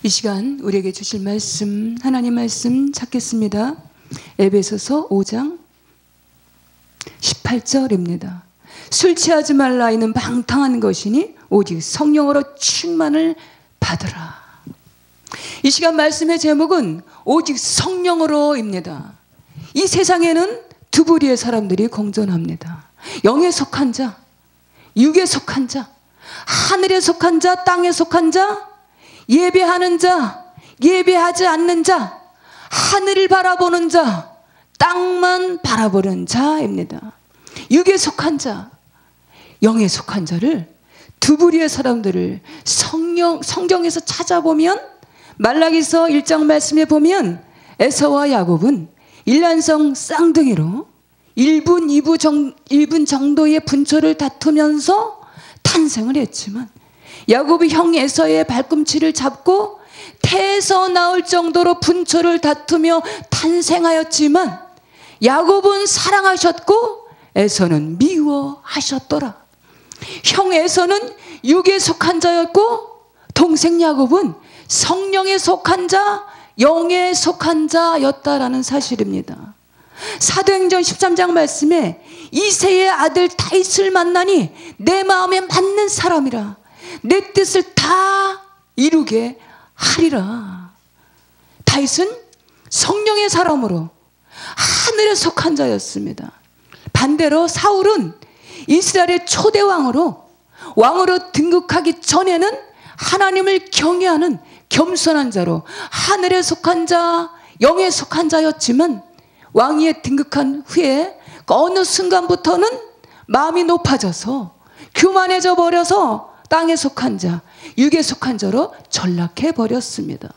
이 시간 우리에게 주실 말씀, 하나님 말씀 찾겠습니다. 에베소서 5장 18절입니다. 술 취하지 말라. 이는 방탕한 것이니 오직 성령으로 충만을 받으라. 이 시간 말씀의 제목은 오직 성령으로입니다. 이 세상에는 두 부류의 사람들이 공존합니다. 영에 속한 자, 육에 속한 자, 하늘에 속한 자, 땅에 속한 자, 예배하는 자, 예배하지 않는 자, 하늘을 바라보는 자, 땅만 바라보는 자입니다. 육에 속한 자, 영에 속한 자를 두 부류의 사람들을 성경에서 찾아보면, 말라기서 1장 말씀에 보면 에서와 야곱은 일란성 쌍둥이로 1분 정도의 분초를 다투면서 탄생을 했지만, 야곱이 형 에서의 발꿈치를 잡고 태에서 나올 정도로 분초를 다투며 탄생하였지만, 야곱은 사랑하셨고 에서는 미워하셨더라. 형 에서는 육에 속한 자였고, 동생 야곱은 성령에 속한 자, 영에 속한 자였다라는 사실입니다. 사도행전 13장 말씀에 이새의 아들 다윗을 만나니 내 마음에 맞는 사람이라, 내 뜻을 다 이루게 하리라. 다윗은 성령의 사람으로 하늘에 속한 자였습니다. 반대로 사울은 이스라엘의 초대 왕으로 등극하기 전에는 하나님을 경외하는 겸손한 자로 하늘에 속한 자, 영에 속한 자였지만, 왕위에 등극한 후에 어느 순간부터는 마음이 높아져서 교만해져 버려서 땅에 속한 자, 육에 속한 자로 전락해 버렸습니다.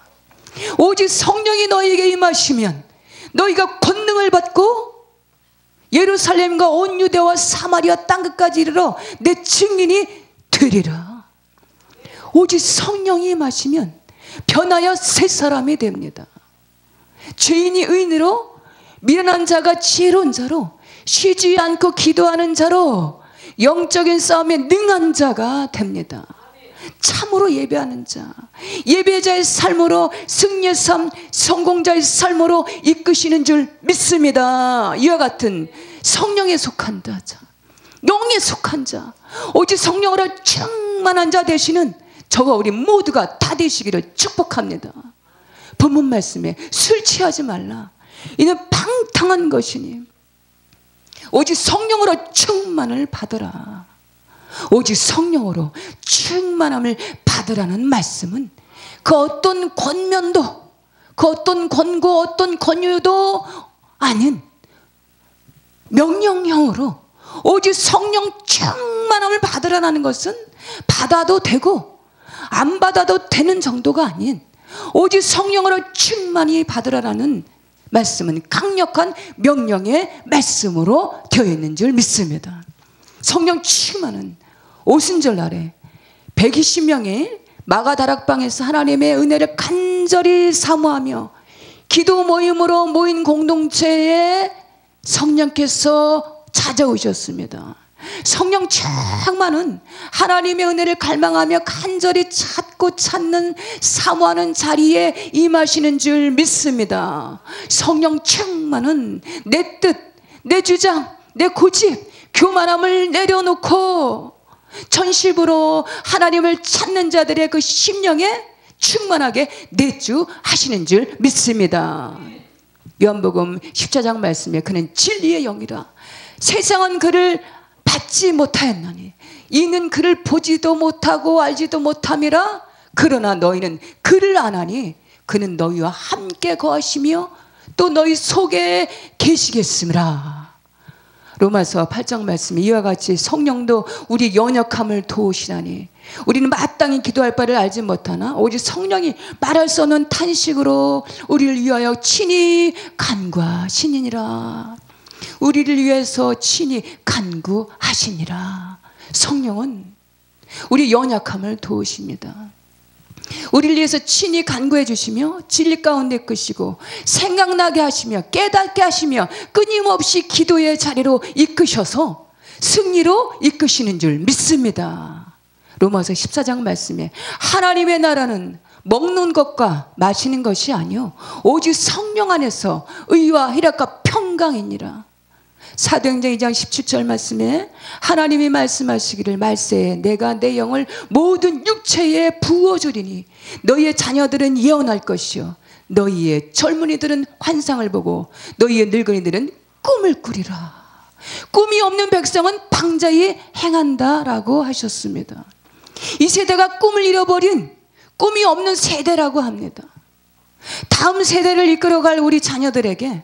오직 성령이 너희에게 임하시면 너희가 권능을 받고 예루살렘과 온 유대와 사마리아 땅끝까지 이르러 내 증인이 되리라. 오직 성령이 임하시면 변하여 새 사람이 됩니다. 죄인이 의인으로, 미련한 자가 지혜로운 자로, 쉬지 않고 기도하는 자로, 영적인 싸움에 능한 자가 됩니다. 참으로 예배하는 자, 예배자의 삶으로, 승리의 삶, 성공자의 삶으로 이끄시는 줄 믿습니다. 이와 같은 성령에 속한 자, 영에 속한 자, 오직 성령으로 충만한 자 되시는 저와 우리 모두가 다 되시기를 축복합니다. 본문 말씀에 술 취하지 말라. 이는 방탕한 것이니 오직 성령으로 충만을 받으라. 오직 성령으로 충만함을 받으라는 말씀은 그 어떤 권면도, 그 어떤 권고, 어떤 권유도 아닌 명령형으로 오직 성령 충만함을 받으라는 것은 받아도 되고 안 받아도 되는 정도가 아닌 오직 성령으로 충만히 받으라는 말씀은 강력한 명령의 말씀으로 되어 있는 줄 믿습니다. 성령 충만은 오순절 날에 120명의 마가다락방에서 하나님의 은혜를 간절히 사모하며 기도 모임으로 모인 공동체에 성령께서 찾아오셨습니다. 성령 충만은 하나님의 은혜를 갈망하며 간절히 찾고 찾는, 사모하는 자리에 임하시는 줄 믿습니다. 성령 충만은 내 뜻, 내 주장, 내 고집, 교만함을 내려놓고 전심으로 하나님을 찾는 자들의 그 심령에 충만하게 내주하시는 줄 믿습니다. 요한복음 14장 말씀에 그는 진리의 영이라. 세상은 그를 받지 못하였나니 이는 그를 보지도 못하고 알지도 못함이라. 그러나 너희는 그를 아나니 그는 너희와 함께 거하시며 또 너희 속에 계시겠음이라. 로마서 8장 말씀이 이와 같이 성령도 우리 연약함을 도우시나니 우리는 마땅히 기도할 바를 알지 못하나 오직 성령이 말할 수 없는 탄식으로 우리를 위하여 친히 간구하시니라. 우리를 위해서 친히 간구하시니라. 성령은 우리 연약함을 도우십니다. 우리를 위해서 친히 간구해 주시며 진리 가운데 이끄시고 생각나게 하시며 깨닫게 하시며 끊임없이 기도의 자리로 이끄셔서 승리로 이끄시는 줄 믿습니다. 로마서 14장 말씀에 하나님의 나라는 먹는 것과 마시는 것이 아니요 오직 성령 안에서 의와 희락과 평강이니라. 사도행전 2장 17절 말씀에 하나님이 말씀하시기를 말세에 내가 내 영을 모든 육체에 부어주리니 너희의 자녀들은 예언할 것이요 너희의 젊은이들은 환상을 보고 너희의 늙은이들은 꿈을 꾸리라. 꿈이 없는 백성은 방자히 행한다라고 하셨습니다. 이 세대가 꿈을 잃어버린 꿈이 없는 세대라고 합니다. 다음 세대를 이끌어갈 우리 자녀들에게,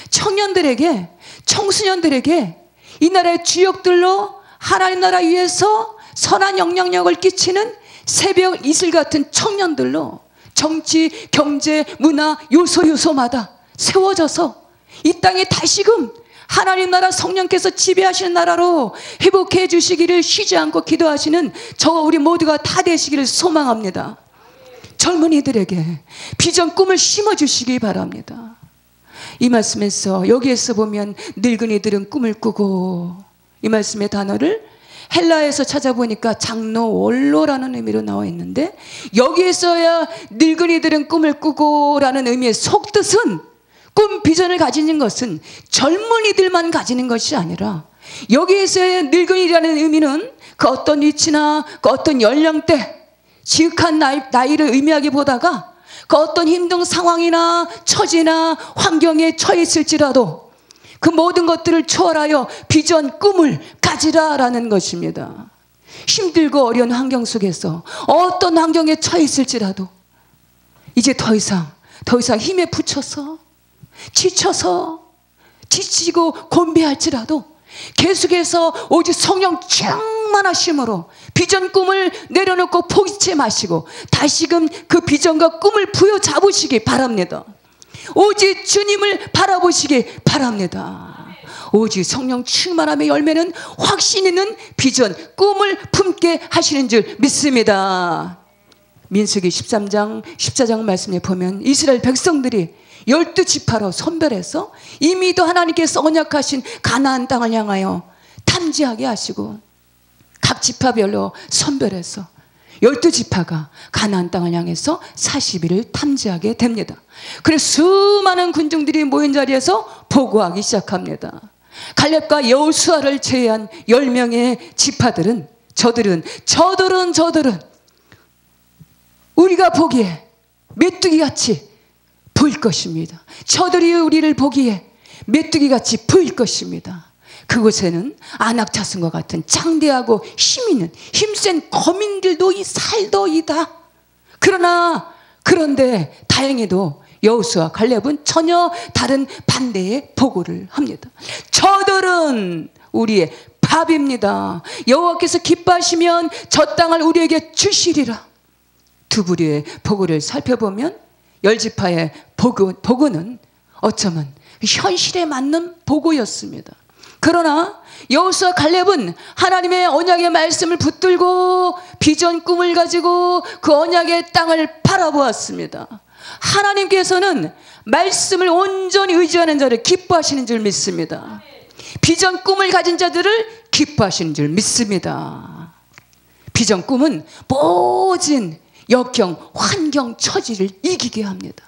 청년들에게, 청소년들에게 이 나라의 주역들로 하나님 나라 위해서 선한 영향력을 끼치는 새벽 이슬 같은 청년들로 정치, 경제, 문화 요소마다 세워져서 이 땅에 다시금 하나님 나라 성령께서 지배하시는 나라로 회복해 주시기를 쉬지 않고 기도하시는 저와 우리 모두가 다 되시기를 소망합니다. 젊은이들에게 비전 꿈을 심어주시기 바랍니다. 이 말씀에서 여기에서 보면 늙은이들은 꿈을 꾸고, 이 말씀의 단어를 헬라에서 찾아보니까 장로 원로라는 의미로 나와 있는데, 여기에서야 늙은이들은 꿈을 꾸고라는 의미의 속뜻은, 꿈 비전을 가지는 것은 젊은이들만 가지는 것이 아니라 여기에서의 늙은이라는 의미는 그 어떤 위치나 그 어떤 연령대, 지극한 나이를 의미하기보다가 그 어떤 힘든 상황이나 처지나 환경에 처해 있을지라도 그 모든 것들을 초월하여 비전, 꿈을 가지라라는 것입니다. 힘들고 어려운 환경 속에서 어떤 환경에 처해 있을지라도 이제 더 이상 힘에 부쳐서 지쳐서 지치고 곤비할지라도 계속해서 오직 성령 충만하심으로 비전 꿈을 내려놓고 포기치 마시고 다시금 그 비전과 꿈을 부여잡으시기 바랍니다. 오직 주님을 바라보시기 바랍니다. 오직 성령 충만함의 열매는 확신 있는 비전, 꿈을 품게 하시는 줄 믿습니다. 민수기 13장 14장 말씀에 보면 이스라엘 백성들이 12지파로 선별해서 이미도 하나님께서 언약하신 가나안 땅을 향하여 탐지하게 하시고 각 지파별로 선별해서 12지파가 가나안 땅을 향해서 40일을 탐지하게 됩니다. 그래서 수많은 군중들이 모인 자리에서 보고하기 시작합니다. 갈렙과 여호수아를 제외한 10명의 지파들은 저들은 우리가 보기에 메뚜기같이 보일 것입니다. 저들이 우리를 보기에 메뚜기같이 보일 것입니다. 그곳에는 아낙 자손과 같은 장대하고 힘있는 힘센 거민들도 살더이다. 그런데 다행히도 여호수아 갈렙은 전혀 다른 반대의 보고를 합니다. 저들은 우리의 밥입니다. 여호와께서 기뻐하시면 저 땅을 우리에게 주시리라. 두 부류의 보고를 살펴보면 10지파의 보고는 어쩌면 현실에 맞는 보고였습니다. 그러나 여호수아 갈렙은 하나님의 언약의 말씀을 붙들고 비전 꿈을 가지고 그 언약의 땅을 바라보았습니다. 하나님께서는 말씀을 온전히 의지하는 자를 기뻐하시는 줄 믿습니다. 비전 꿈을 가진 자들을 기뻐하시는 줄 믿습니다. 비전 꿈은 모든 역경, 환경, 처지를 이기게 합니다.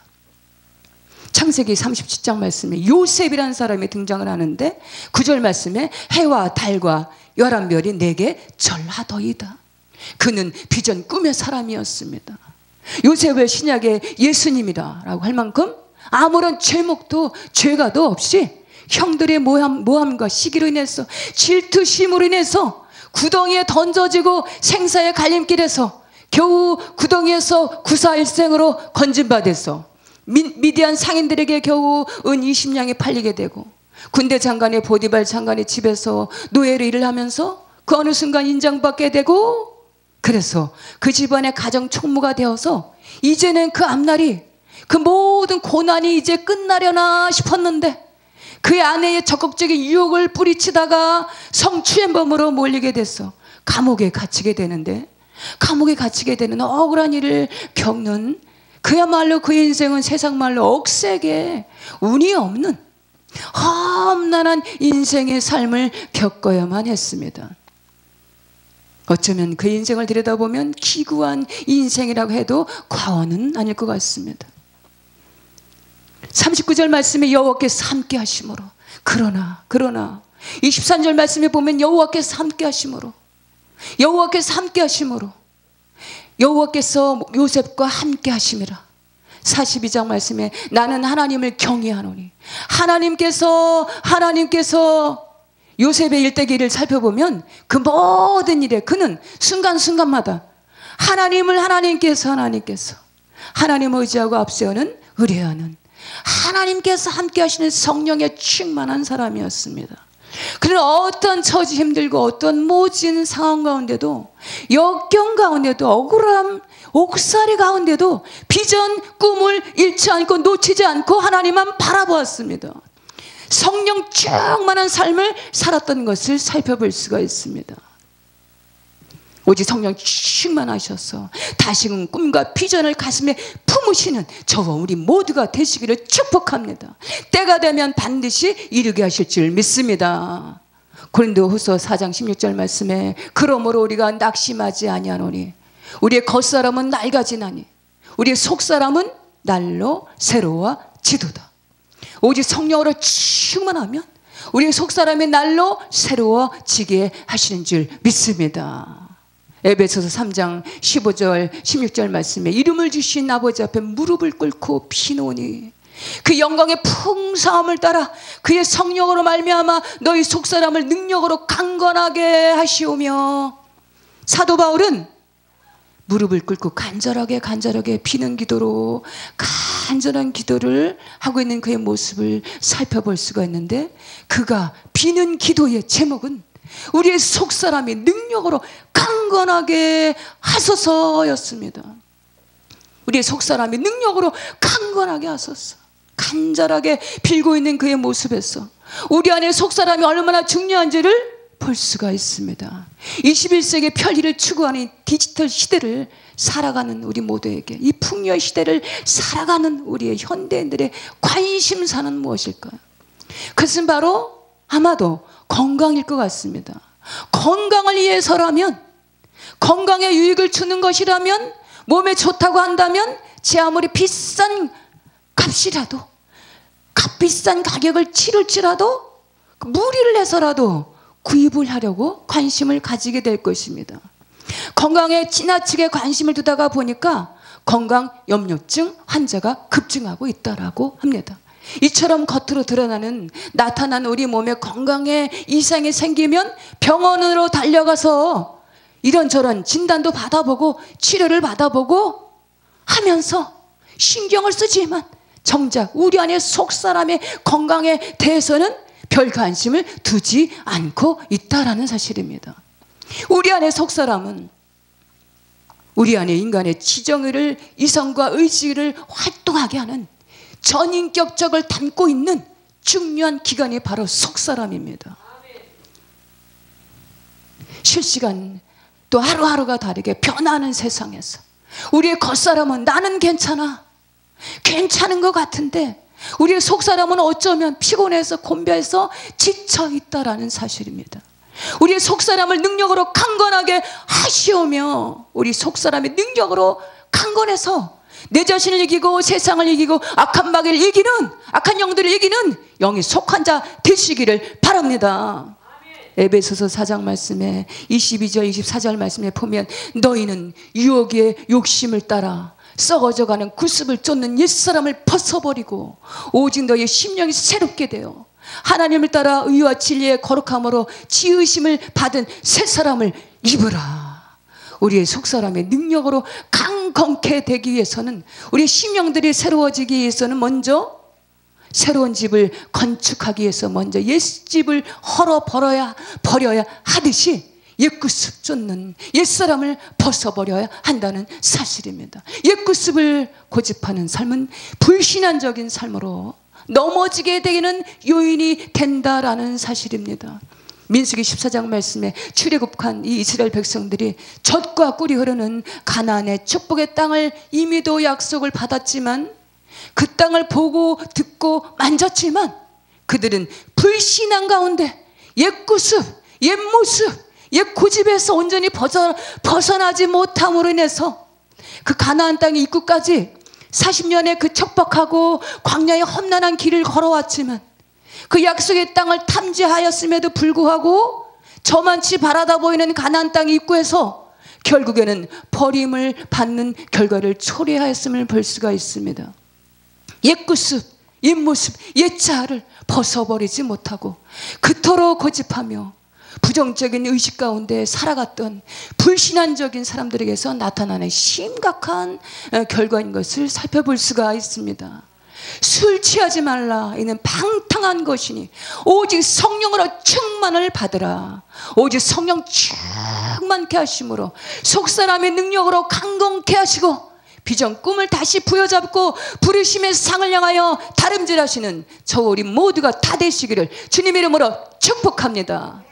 창세기 37장 말씀에 요셉이라는 사람이 등장을 하는데 9절 말씀에 해와 달과 11별이 내게 절하더이다. 그는 비전 꿈의 사람이었습니다. 요셉을 신약의 예수님이라고 할 만큼 아무런 죄목도 죄가도 없이 형들의 모함과 시기로 인해서 질투심으로 인해서 구덩이에 던져지고 생사의 갈림길에서 겨우 구덩이에서 구사일생으로 건진받아서 미디안 상인들에게 겨우 은 20냥에 팔리게 되고 군대 장관의 보디발 장관의 집에서 노예로 일을 하면서 그 어느 순간 인정받게 되고 그래서 그 집안의 가정 총무가 되어서 이제는 그 앞날이 그 모든 고난이 이제 끝나려나 싶었는데 그의 아내의 적극적인 유혹을 뿌리치다가 성추행범으로 몰리게 돼서 감옥에 갇히게 되는데 감옥에 갇히게 되는 억울한 일을 겪는 그야말로 그의 인생은 세상말로 억세게 운이 없는 험난한 인생의 삶을 겪어야만 했습니다. 어쩌면 그 인생을 들여다보면 기구한 인생이라고 해도 과언은 아닐 것 같습니다. 39절 말씀에 여호와께서 함께 하심으로, 그러나 23절 말씀에 보면 여호와께서 함께 하심으로, 여호와께서 요셉과 함께 하심이라. 42장 말씀에 나는 하나님을 경외하노니, 하나님께서 요셉의 일대기를 살펴보면 그 모든 일에 그는 순간순간마다 하나님께서 하나님을 의지하고 앞세우는 의뢰하는 하나님께서 함께 하시는 성령에 충만한 사람이었습니다. 그는 어떤 처지 힘들고 어떤 모진 상황 가운데도, 역경 가운데도, 억울함 옥살이 가운데도 비전 꿈을 잃지 않고 놓치지 않고 하나님만 바라보았습니다. 성령 충만한 삶을 살았던 것을 살펴볼 수가 있습니다. 오직 성령 충만하셔서 다시금 꿈과 비전을 가슴에 품으시는 저와 우리 모두가 되시기를 축복합니다. 때가 되면 반드시 이루게 하실 줄 믿습니다. 고린도후서 4장 16절 말씀에 그러므로 우리가 낙심하지 아니하노니 우리의 겉사람은 낡아지나니 우리의 속사람은 날로 새로워지도다. 오직 성령으로 충만하면 우리의 속사람이 날로 새로워지게 하시는 줄 믿습니다. 에베소서 3장 15절 16절 말씀에 이름을 주신 아버지 앞에 무릎을 꿇고 비노니 그 영광의 풍성함을 따라 그의 성령으로 말미암아 너희 속사람을 능력으로 강건하게 하시오며. 사도 바울은 무릎을 꿇고 간절하게 비는 기도로 간절한 기도를 하고 있는 그의 모습을 살펴볼 수가 있는데, 그가 비는 기도의 제목은 우리의 속사람이 능력으로 강건하게 하소서였습니다. 우리의 속사람이 능력으로 강건하게 하소서. 간절하게 빌고 있는 그의 모습에서 우리 안에 속사람이 얼마나 중요한지를 볼 수가 있습니다. 21세기 편리를 추구하는 디지털 시대를 살아가는 우리 모두에게, 이 풍요의 시대를 살아가는 우리의 현대인들의 관심사는 무엇일까요? 그것은 바로 아마도 건강일 것 같습니다. 건강을 위해서라면, 건강에 유익을 주는 것이라면, 몸에 좋다고 한다면 제 아무리 비싼 값이라도, 값비싼 가격을 치를지라도 무리를 해서라도 구입을 하려고 관심을 가지게 될 것입니다. 건강에 지나치게 관심을 두다가 보니까 건강 염려증 환자가 급증하고 있다라고 합니다. 이처럼 겉으로 나타난 우리 몸에 건강에 이상이 생기면 병원으로 달려가서 이런저런 진단도 받아보고 치료를 받아보고 하면서 신경을 쓰지만 정작 우리 안에 속사람의 건강에 대해서는 별 관심을 두지 않고 있다라는 사실입니다. 우리 안에 속사람은 우리 안에 인간의 지정의를, 이성과 의지를 활동하게 하는 전인격적을 담고 있는 중요한 기관이 바로 속사람입니다. 실시간 또 하루하루가 다르게 변하는 세상에서 우리의 겉사람은 나는 괜찮은 것 같은데 우리의 속사람은 어쩌면 피곤해서 곤배해서 지쳐있다라는 사실입니다. 우리의 속사람을 능력으로 강건하게 하시오며, 우리 속사람의 능력으로 강건해서 내 자신을 이기고 세상을 이기고 악한 마귀를 이기는, 악한 영들을 이기는 영이 속한 자 되시기를 바랍니다. 에베소서 4장 말씀에 22절 24절 말씀에 보면 너희는 유혹의 욕심을 따라 썩어져가는 구습을 쫓는 옛사람을 벗어버리고 오직 너희의 심령이 새롭게 되어 하나님을 따라 의와 진리의 거룩함으로 지으심을 받은 새 사람을 입으라. 우리의 속사람의 능력으로 강건케 되기 위해서는, 우리의 심령들이 새로워지기 위해서는 먼저 새로운 집을 건축하기 위해서 먼저 옛집을 버려야 하듯이 옛구습 쫓는 옛사람을 벗어버려야 한다는 사실입니다. 옛구습을 고집하는 삶은 불신앙적인 삶으로 넘어지게 되는 요인이 된다라는 사실입니다. 민수기 14장 말씀에 출애굽한 이 이스라엘 백성들이 젖과 꿀이 흐르는 가나안의 축복의 땅을 이미도 약속을 받았지만, 그 땅을 보고 듣고 만졌지만 그들은 불신앙 가운데 옛구습, 옛모습, 옛 고집에서 온전히 벗어나지 못함으로 인해서 그 가나안 땅의 입구까지 40년의 그 척박하고 광야의 험난한 길을 걸어왔지만 그 약속의 땅을 탐지하였음에도 불구하고 저만치 바라다 보이는 가나안 땅 입구에서 결국에는 버림을 받는 결과를 초래하였음을 볼 수가 있습니다. 옛 구습, 옛 모습, 옛 자아를 벗어버리지 못하고 그토록 고집하며 부정적인 의식 가운데 살아갔던 불신앙적인 사람들에게서 나타나는 심각한 결과인 것을 살펴볼 수가 있습니다. 술 취하지 말라. 이는 방탕한 것이니 오직 성령으로 충만을 받으라. 오직 성령 충만케 하심으로 속사람의 능력으로 강건케 하시고 비전 꿈을 다시 부여잡고 부르심의 상을 향하여 다름질하시는 저 우리 모두가 다 되시기를 주님의 이름으로 축복합니다.